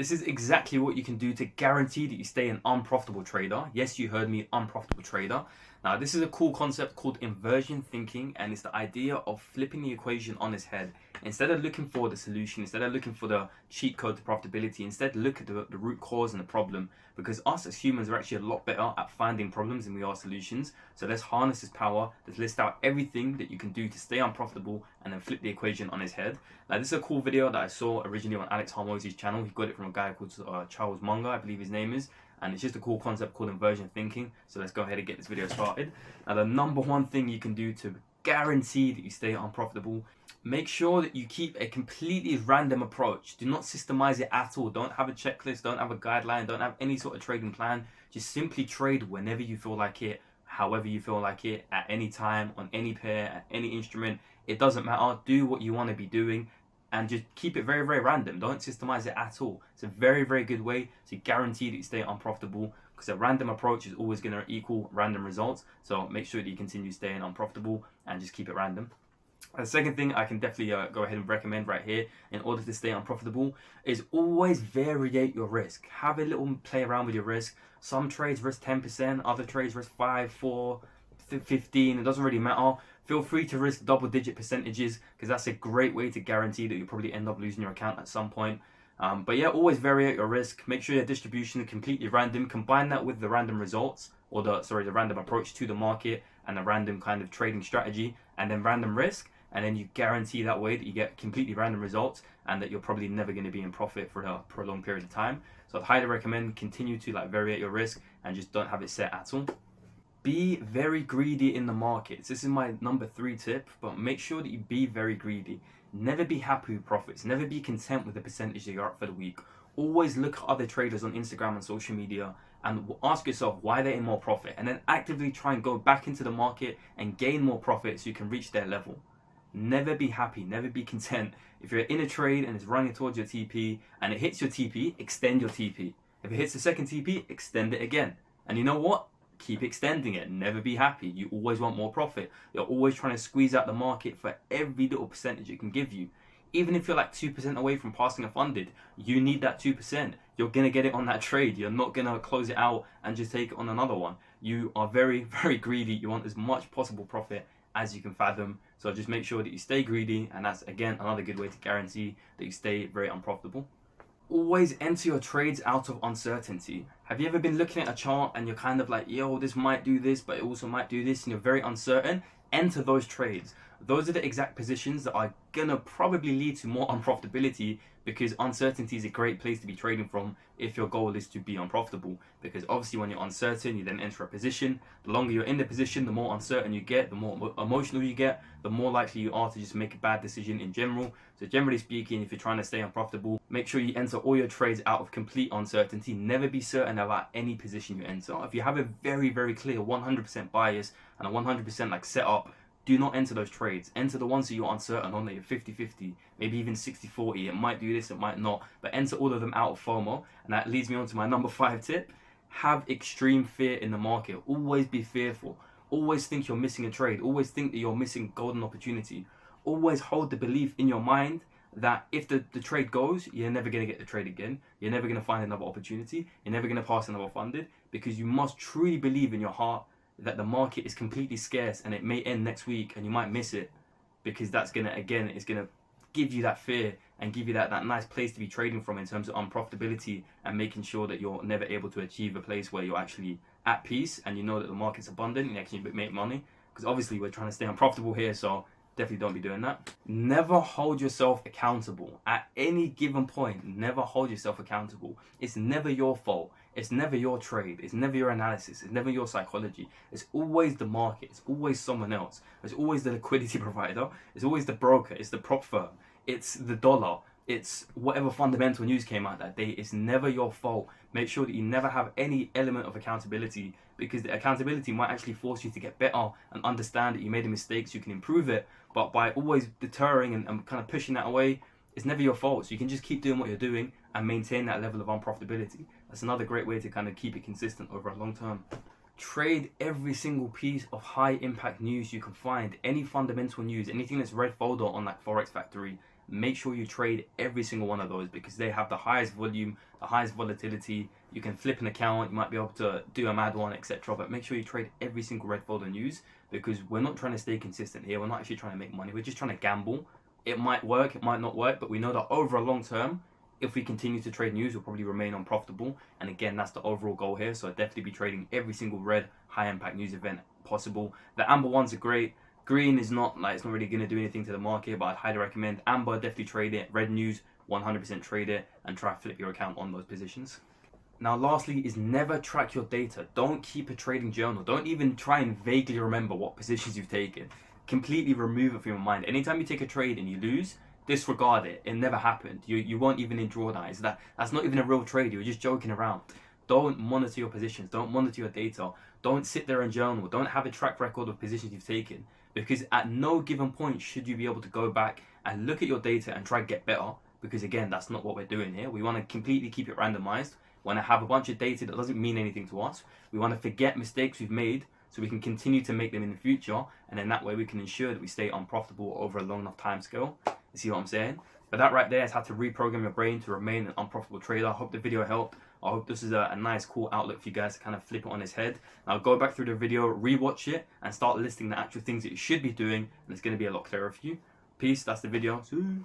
This is exactly what you can do to guarantee that you stay an unprofitable trader. Yes, you heard me, unprofitable trader. Now, this is a cool concept called inversion thinking, and it's the idea of flipping the equation on its head. Instead of looking for the solution, instead of looking for the cheat code to profitability, instead look at the root cause and the problem, because us as humans are actually a lot better at finding problems than we are solutions. So let's harness this power, let's list out everything that you can do to stay unprofitable and then flip the equation on its head. Now, this is a cool video that I saw originally on Alex Hormozzi's channel. He got it from a guy called Charles Munger, I believe his name is. And it's just a cool concept called inversion thinking. So let's go ahead and get this video started. Now, the number one thing you can do to guarantee that you stay unprofitable, make sure that you keep a completely random approach. Do not systemize it at all. Don't have a checklist, don't have a guideline, don't have any sort of trading plan. Just simply trade whenever you feel like it, however you feel like it, at any time, on any pair, at any instrument. It doesn't matter. Do what you want to be doing and just keep it very, very random. Don't systemize it at all. It's a very, very good way to guarantee that you stay unprofitable, because a random approach is always going to equal random results. So make sure that you continue staying unprofitable and just keep it random. The second thing I can definitely go ahead and recommend right here in order to stay unprofitable is always variate your risk. Have a little play around with your risk. Some trades risk 10%, other trades risk 5, 4, 15. It doesn't really matter. Feel free to risk double-digit percentages, because that's a great way to guarantee that you'll probably end up losing your account at some point. But yeah, always vary your risk. Make sure your distribution is completely random. Combine that with the random results, or the random approach to the market and the random kind of trading strategy, and then random risk. And then you guarantee that way that you get completely random results and that you're probably never going to be in profit for a prolonged period of time. So I'd highly recommend continue to vary your risk and just don't have it set at all. Be very greedy in the markets. This is my number 3 tip, but make sure that you be very greedy. Never be happy with profits. Never be content with the percentage that you're up for the week. Always look at other traders on Instagram and social media and ask yourself why they're in more profit, and then actively try and go back into the market and gain more profit so you can reach their level. Never be happy, never be content. If you're in a trade and it's running towards your TP and it hits your TP, extend your TP. If it hits the second TP, extend it again. And you know what? Keep extending it. Never be happy. You always want more profit. You're always trying to squeeze out the market for every little percentage it can give you. Even if you're like 2% away from passing a funded, you need that 2%. You're going to get it on that trade. You're not going to close it out and just take it on another one. You are very, very greedy. You want as much possible profit as you can fathom. So just make sure that you stay greedy, and that's again another good way to guarantee that you stay very unprofitable. Always enter your trades out of uncertainty. Have you ever been looking at a chart and you're kind of like, yo, this might do this, but it also might do this, and you're very uncertain? Enter those trades. Those are the exact positions that are gonna probably lead to more unprofitability, because uncertainty is a great place to be trading from if your goal is to be unprofitable. Because obviously when you're uncertain, you then enter a position. The longer you're in the position, the more uncertain you get, the more emotional you get, the more likely you are to just make a bad decision in general. So generally speaking, if you're trying to stay unprofitable, make sure you enter all your trades out of complete uncertainty. Never be certain about any position you enter. If you have a very, very clear 100% bias and a 100% setup, do not enter those trades. Enter the ones that you're uncertain on, that you're 50-50, maybe even 60-40. It might do this, it might not, but enter all of them out of FOMO. And that leads me on to my number 5 tip. Have extreme fear in the market. Always be fearful. Always think you're missing a trade. Always think that you're missing golden opportunity. Always hold the belief in your mind that if the trade goes, you're never going to get the trade again. You're never going to find another opportunity. You're never going to pass another funded, because you must truly believe in your heart that the market is completely scarce and it may end next week and you might miss it, because that's gonna, again, it's gonna give you that fear and give you that nice place to be trading from in terms of unprofitability, and making sure that you're never able to achieve a place where you're actually at peace and you know that the market's abundant and you actually make money. Because obviously we're trying to stay unprofitable here, so definitely don't be doing that. Never hold yourself accountable at any given point. Never hold yourself accountable. It's never your fault. It's never your trade. It's never your analysis. It's never your psychology. It's always the market. It's always someone else. It's always the liquidity provider. It's always the broker. It's the prop firm. It's the dollar. It's whatever fundamental news came out that day. It's never your fault. Make sure that you never have any element of accountability, because the accountability might actually force you to get better and understand that you made a mistake so you can improve it. But by always deterring and kind of pushing that away, it's never your fault. So you can just keep doing what you're doing and maintain that level of unprofitability. That's another great way to kind of keep it consistent over a long term. Trade every single piece of high impact news you can find. Any fundamental news, anything that's red folder on Forex Factory, make sure you trade every single one of those because they have the highest volume, the highest volatility. You can flip an account, you might be able to do a mad one, etc. But make sure you trade every single red folder news because we're not trying to stay consistent here. We're not actually trying to make money. We're just trying to gamble. It might work, it might not work, but we know that over a long term, if we continue to trade news, we'll probably remain unprofitable. And again, that's the overall goal here. So I'd definitely be trading every single red high impact news event possible. The amber ones are great. Green is not like, it's not really going to do anything to the market, but I'd highly recommend amber. Definitely trade it. Red news, 100% trade it and try to flip your account on those positions. Now, lastly, is never track your data. Don't keep a trading journal. Don't even try and vaguely remember what positions you've taken. Completely remove it from your mind. Anytime you take a trade and you lose, disregard it. It never happened. You won't even enjoy that. That's not even a real trade. You're just joking around. Don't monitor your positions. Don't monitor your data. Don't sit there and journal. Don't have a track record of positions you've taken. Because at no given point should you be able to go back and look at your data and try to get better. Because again, that's not what we're doing here. We want to completely keep it randomized. We want to have a bunch of data that doesn't mean anything to us. We want to forget mistakes we've made so we can continue to make them in the future. And then that way we can ensure that we stay unprofitable over a long enough time scale. You see what I'm saying? But that right there is how to reprogram your brain to remain an unprofitable trader. I hope the video helped. I hope this is a nice, cool outlook for you guys to kind of flip it on its head. Now go back through the video, rewatch it, and start listing the actual things that you should be doing. And it's going to be a lot clearer for you. Peace. That's the video. See you.